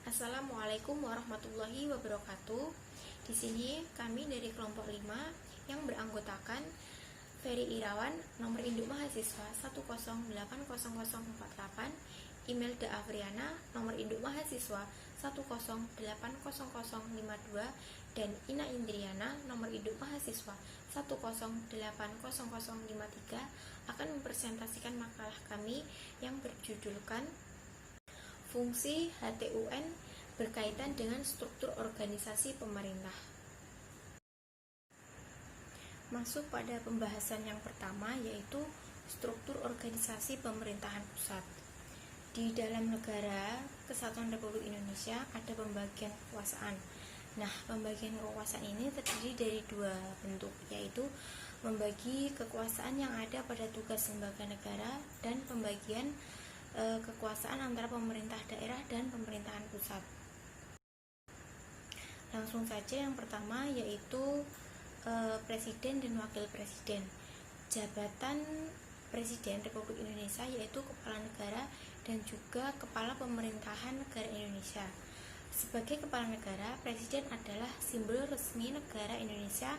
Assalamualaikum warahmatullahi wabarakatuh. Di sini kami dari kelompok 5 yang beranggotakan Ferry Irawan, nomor induk mahasiswa 1080048, Imelda Afriana, nomor induk mahasiswa 1080052, dan Ina Indriana, nomor induk mahasiswa 1080053 akan mempresentasikan makalah kami yang berjudulkan Fungsi HTUN berkaitan dengan struktur organisasi pemerintah. Masuk pada pembahasan yang pertama, yaitu struktur organisasi pemerintahan pusat. Di dalam negara Kesatuan Republik Indonesia ada pembagian kekuasaan. Nah, pembagian kekuasaan ini terdiri dari dua bentuk, yaitu membagi kekuasaan yang ada pada tugas lembaga negara dan pembagian kekuasaan antara pemerintah daerah dan pemerintahan pusat. Langsung saja yang pertama, yaitu Presiden dan Wakil Presiden. Jabatan Presiden Republik Indonesia yaitu Kepala Negara dan juga Kepala Pemerintahan Negara Indonesia. Sebagai Kepala Negara, Presiden adalah simbol resmi negara Indonesia.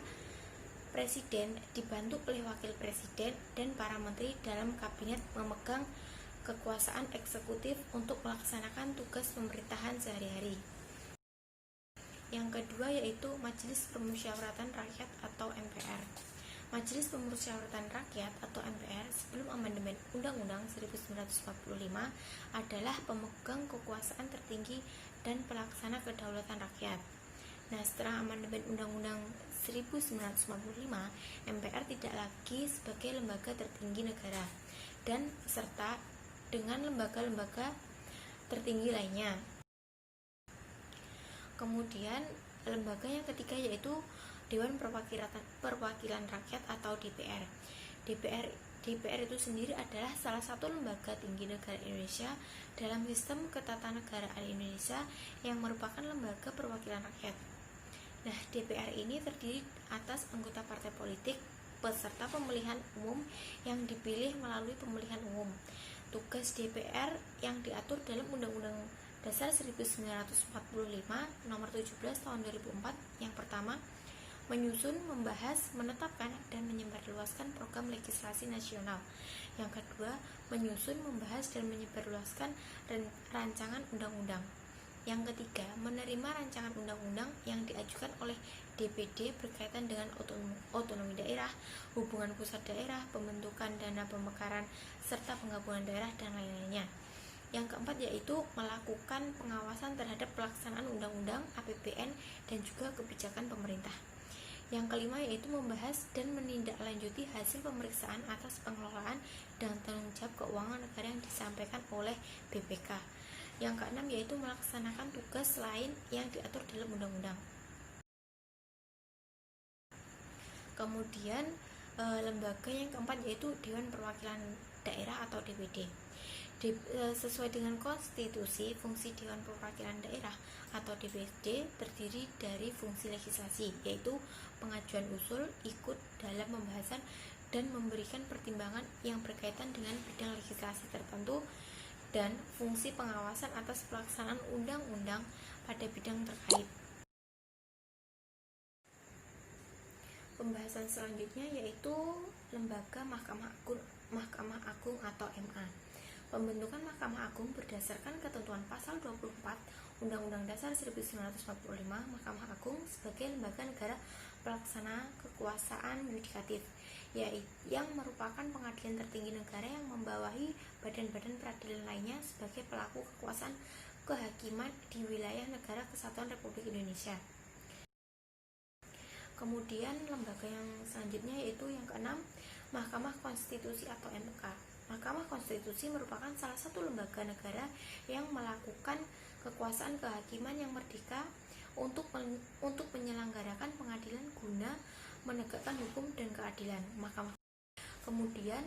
Presiden dibantu oleh Wakil Presiden dan para menteri dalam kabinet memegang kekuasaan eksekutif untuk melaksanakan tugas pemerintahan sehari-hari. Yang kedua yaitu Majelis Permusyawaratan Rakyat atau MPR. Majelis Permusyawaratan Rakyat atau MPR sebelum amandemen Undang-Undang 1945 adalah pemegang kekuasaan tertinggi dan pelaksana kedaulatan rakyat. Nah, setelah amandemen Undang-Undang 1945, MPR tidak lagi sebagai lembaga tertinggi negara dan serta dengan lembaga-lembaga tertinggi lainnya. Kemudian lembaga yang ketiga yaitu Dewan Perwakilan Rakyat atau DPR. DPR itu sendiri adalah salah satu lembaga tinggi negara Indonesia dalam sistem ketatanegaraan Indonesia yang merupakan lembaga perwakilan rakyat. Nah, DPR ini terdiri atas anggota partai politik peserta pemilihan umum yang dipilih melalui pemilihan umum. Tugas DPR yang diatur dalam Undang-Undang Dasar 1945 Nomor 17 Tahun 2004. Yang pertama, menyusun, membahas, menetapkan, dan menyebarluaskan program legislasi nasional. Yang kedua, menyusun, membahas, dan menyebarluaskan rancangan undang-undang. Yang ketiga, menerima rancangan undang-undang yang diajukan oleh DPD berkaitan dengan otonomi daerah, hubungan pusat daerah, pembentukan dana pemekaran, serta penggabungan daerah, dan lain-lainnya. Yang keempat yaitu melakukan pengawasan terhadap pelaksanaan undang-undang, APBN, dan juga kebijakan pemerintah. Yang kelima yaitu membahas dan menindaklanjuti hasil pemeriksaan atas pengelolaan dan tanggung jawab keuangan negara yang disampaikan oleh BPK. Yang keenam yaitu melaksanakan tugas lain yang diatur dalam undang-undang. Kemudian lembaga yang keempat yaitu Dewan Perwakilan Daerah atau DPD. Sesuai dengan konstitusi, fungsi Dewan Perwakilan Daerah atau DPD terdiri dari fungsi legislasi, yaitu pengajuan usul, ikut dalam pembahasan, dan memberikan pertimbangan yang berkaitan dengan bidang legislasi tertentu, dan fungsi pengawasan atas pelaksanaan undang-undang pada bidang terkait. Pembahasan selanjutnya yaitu lembaga Mahkamah Agung atau MA. Pembentukan Mahkamah Agung berdasarkan ketentuan pasal 24 Undang-Undang Dasar 1945. Mahkamah Agung sebagai lembaga negara pelaksana kekuasaan yudikatif, yang merupakan pengadilan tertinggi negara yang membawahi badan-badan peradilan lainnya sebagai pelaku kekuasaan kehakiman di wilayah negara Kesatuan Republik Indonesia. Kemudian lembaga yang selanjutnya yaitu yang keenam, Mahkamah Konstitusi atau MK. Mahkamah Konstitusi merupakan salah satu lembaga negara yang melakukan kekuasaan kehakiman yang merdeka untuk menyelenggarakan pengadilan guna menegakkan hukum dan keadilan. Kemudian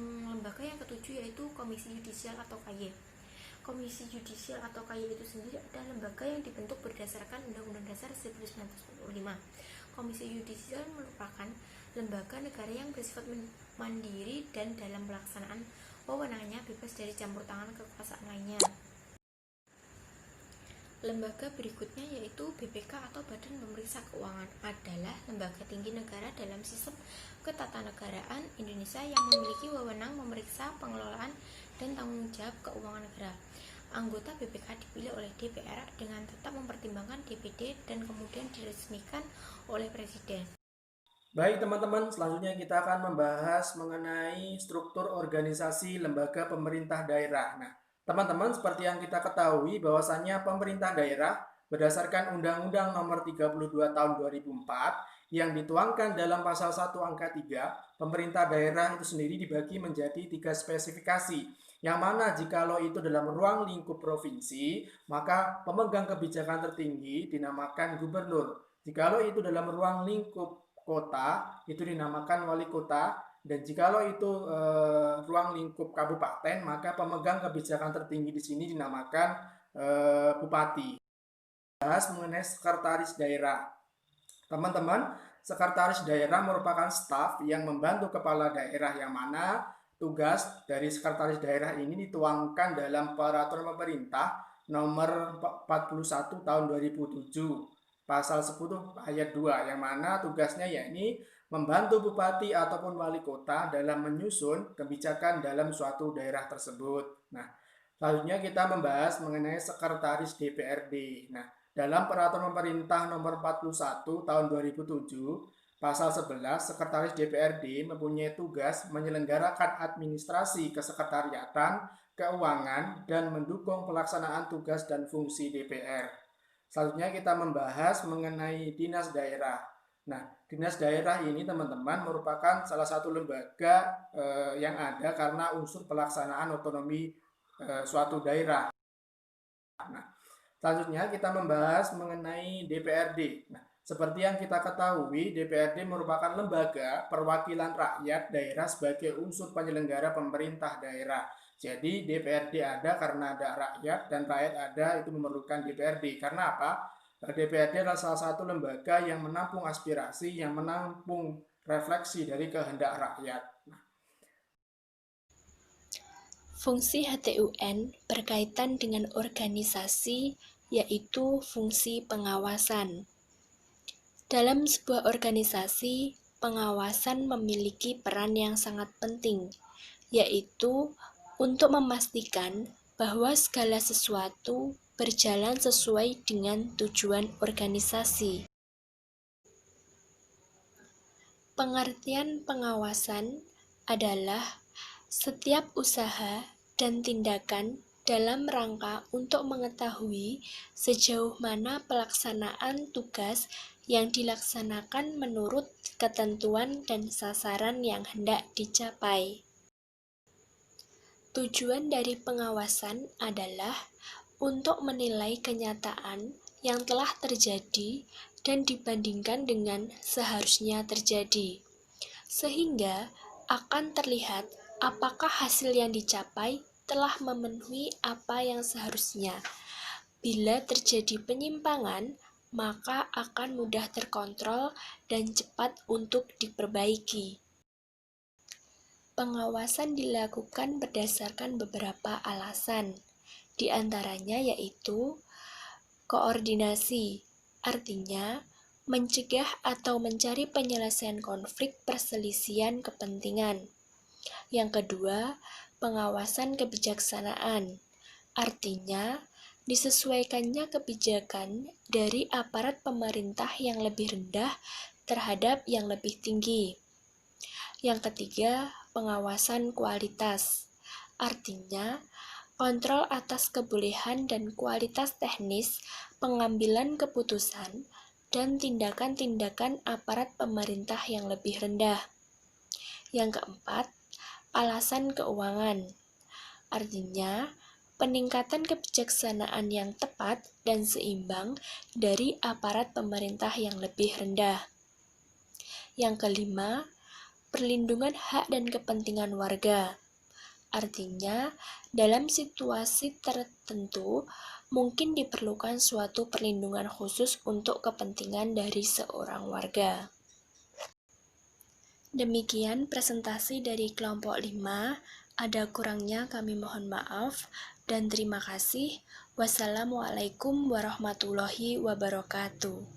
lembaga yang ketujuh yaitu Komisi Yudisial atau KY. Komisi Yudisial atau KY itu sendiri adalah lembaga yang dibentuk berdasarkan Undang-Undang Dasar 1945. Komisi Yudisial merupakan lembaga negara yang bersifat mandiri dan dalam pelaksanaan wewenangnya bebas dari campur tangan kekuasaan lainnya. Lembaga berikutnya yaitu BPK atau Badan Pemeriksa Keuangan adalah lembaga tinggi negara dalam sistem ketatanegaraan Indonesia yang memiliki wewenang memeriksa pengelolaan dan tanggung jawab keuangan negara. Anggota BPK dipilih oleh DPR dengan tetap mempertimbangkan DPD dan kemudian diresmikan oleh Presiden. Baik teman-teman, selanjutnya kita akan membahas mengenai struktur organisasi lembaga pemerintah daerah. Nah, teman-teman, seperti yang kita ketahui bahwasannya pemerintah daerah berdasarkan Undang-Undang Nomor 32 Tahun 2004 yang dituangkan dalam pasal 1 angka 3, pemerintah daerah itu sendiri dibagi menjadi 3 spesifikasi. Yang mana jikalau itu dalam ruang lingkup provinsi, maka pemegang kebijakan tertinggi dinamakan gubernur. Jikalau itu dalam ruang lingkup kota itu dinamakan wali kota, dan jikalau itu ruang lingkup kabupaten maka pemegang kebijakan tertinggi di sini dinamakan bupati. Bahas mengenai sekretaris daerah. Teman-teman, sekretaris daerah merupakan staf yang membantu kepala daerah, yang mana tugas dari sekretaris daerah ini dituangkan dalam peraturan pemerintah nomor 41 tahun 2007. Pasal 10 ayat 2, yang mana tugasnya yakni membantu bupati ataupun wali kota dalam menyusun kebijakan dalam suatu daerah tersebut. Nah, selanjutnya kita membahas mengenai sekretaris DPRD. Nah, dalam peraturan pemerintah nomor 41 tahun 2007, pasal 11, sekretaris DPRD mempunyai tugas menyelenggarakan administrasi kesekretariatan, keuangan, dan mendukung pelaksanaan tugas dan fungsi DPR. Selanjutnya kita membahas mengenai dinas daerah. Nah, dinas daerah ini teman-teman merupakan salah satu lembaga yang ada karena unsur pelaksanaan otonomi suatu daerah. Nah, selanjutnya kita membahas mengenai DPRD. Nah, seperti yang kita ketahui, DPRD merupakan lembaga perwakilan rakyat daerah sebagai unsur penyelenggara pemerintah daerah. Jadi DPRD ada karena ada rakyat, dan rakyat ada itu memerlukan DPRD. Karena apa? DPRD adalah salah satu lembaga yang menampung aspirasi, yang menampung refleksi dari kehendak rakyat. Fungsi HTUN berkaitan dengan organisasi, yaitu fungsi pengawasan. Dalam sebuah organisasi, pengawasan memiliki peran yang sangat penting, yaitu untuk memastikan bahwa segala sesuatu berjalan sesuai dengan tujuan organisasi. Pengertian pengawasan adalah setiap usaha dan tindakan dalam rangka untuk mengetahui sejauh mana pelaksanaan tugas yang dilaksanakan menurut ketentuan dan sasaran yang hendak dicapai. Tujuan dari pengawasan adalah untuk menilai kenyataan yang telah terjadi dan dibandingkan dengan seharusnya terjadi, sehingga akan terlihat apakah hasil yang dicapai telah memenuhi apa yang seharusnya. Bila terjadi penyimpangan, maka akan mudah terkontrol dan cepat untuk diperbaiki. Pengawasan dilakukan berdasarkan beberapa alasan, di antaranya yaitu koordinasi, artinya mencegah atau mencari penyelesaian konflik perselisihan kepentingan. Yang kedua, pengawasan kebijaksanaan, artinya disesuaikannya kebijakan dari aparat pemerintah yang lebih rendah terhadap yang lebih tinggi. Yang ketiga, pengawasan kualitas, artinya kontrol atas kebolehan dan kualitas teknis pengambilan keputusan dan tindakan-tindakan aparat pemerintah yang lebih rendah. Yang keempat, alasan keuangan, artinya peningkatan kebijaksanaan yang tepat dan seimbang dari aparat pemerintah yang lebih rendah. Yang kelima, perlindungan hak dan kepentingan warga, artinya dalam situasi tertentu mungkin diperlukan suatu perlindungan khusus untuk kepentingan dari seorang warga. Demikian presentasi dari kelompok 5. Ada kurangnya kami mohon maaf dan terima kasih. Wassalamualaikum warahmatullahi wabarakatuh.